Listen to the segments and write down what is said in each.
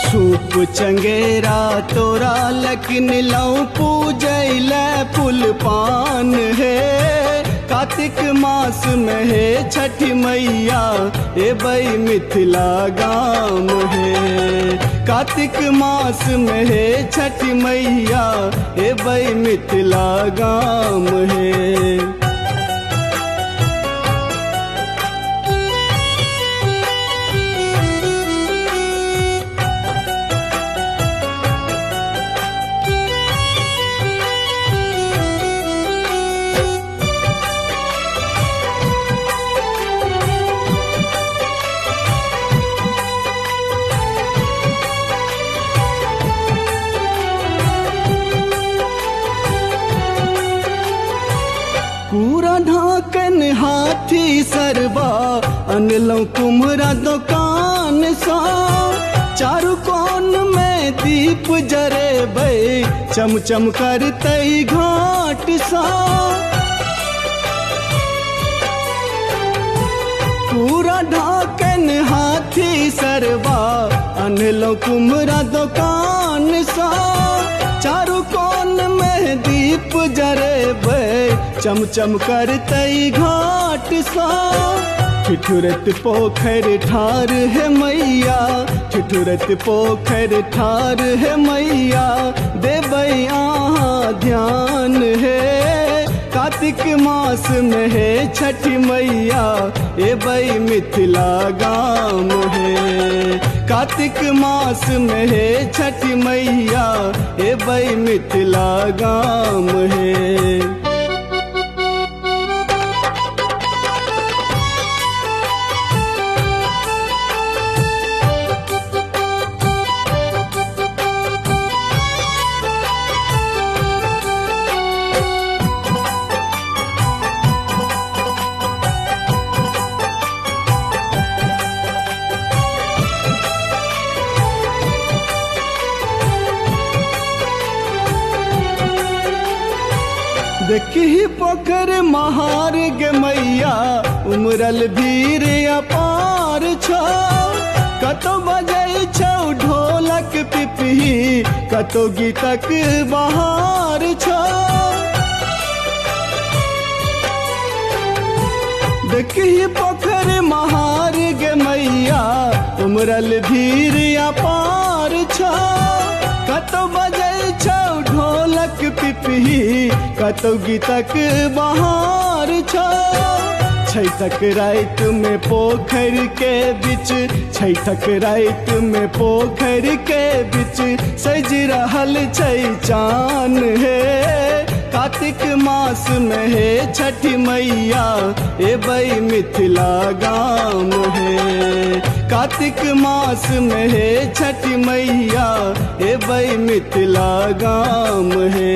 सूप चंगेरा तोरा लकिन लऊ पूजैल फूल पान है। कार्तिक मास में है छठी मैया ए बई मिथिला गाम है। कार्तिक मास में है छठी मैया ए बई मिथिला गाम है। पूरा ढाकन हाथी सरबा अनलौ कुम्हरा दुकान सा। चारू कोन में दीप जरे बे चम चम करते घाट सा। पूरा ढाकन हाथी सरबा अनलौ कुम्हरा दुकान सा। चारू कोन में दीप जरे बे चम चम करते घाट सा। ठिठुरत पोखर ठार है मैया, ठिठुरत पोखर ठार है मैया, देवई आहाँ ध्यान है। कार्तिक मास में है छठी मैया ए बई मिथिला गाम है। कार्तिक मास में है छठी मैया ए बई मिथिला गाम है। देखी पोखर महार गे मैया उमरल भीर अपार छो। कतो बजै छौ ढोलक पिपही, कतो गीतक बहार छो। देखी पोखर महार गे मैया उमरल भीर अपार छो। कतो बजै छौ ढोलक पिपही, कतो गीतक बहार छो। छैठक रात में पोखर के बीच, छैठक रात में पोखर के बीच सज रहल छै चान है। कार्तिक मास में है छठी मैया ए बई मिथिला गाम है। कार्तिक मास में है छठी मैया ए बई मिथिला गाम है।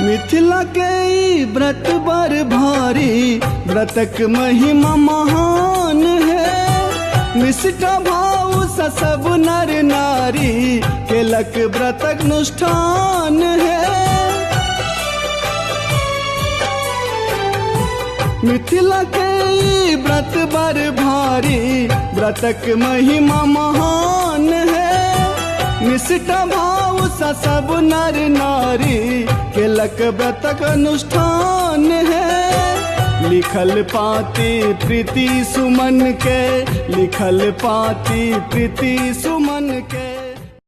मिथिला के ई व्रत बर भारी, व्रतक महिमा महान है। निष्ठा भाव सा सब नर नारी, केलक व्रतक अनुष्ठान है। मिथिला के ई व्रत बर भारी, व्रतक महिमा महान है। निष्ठा भाव सा सब नर नारी, केलक व्रतक अनुष्ठान है। लिखल पाती प्रीति सुमन के, लिखल पाती प्रीति सुमन के।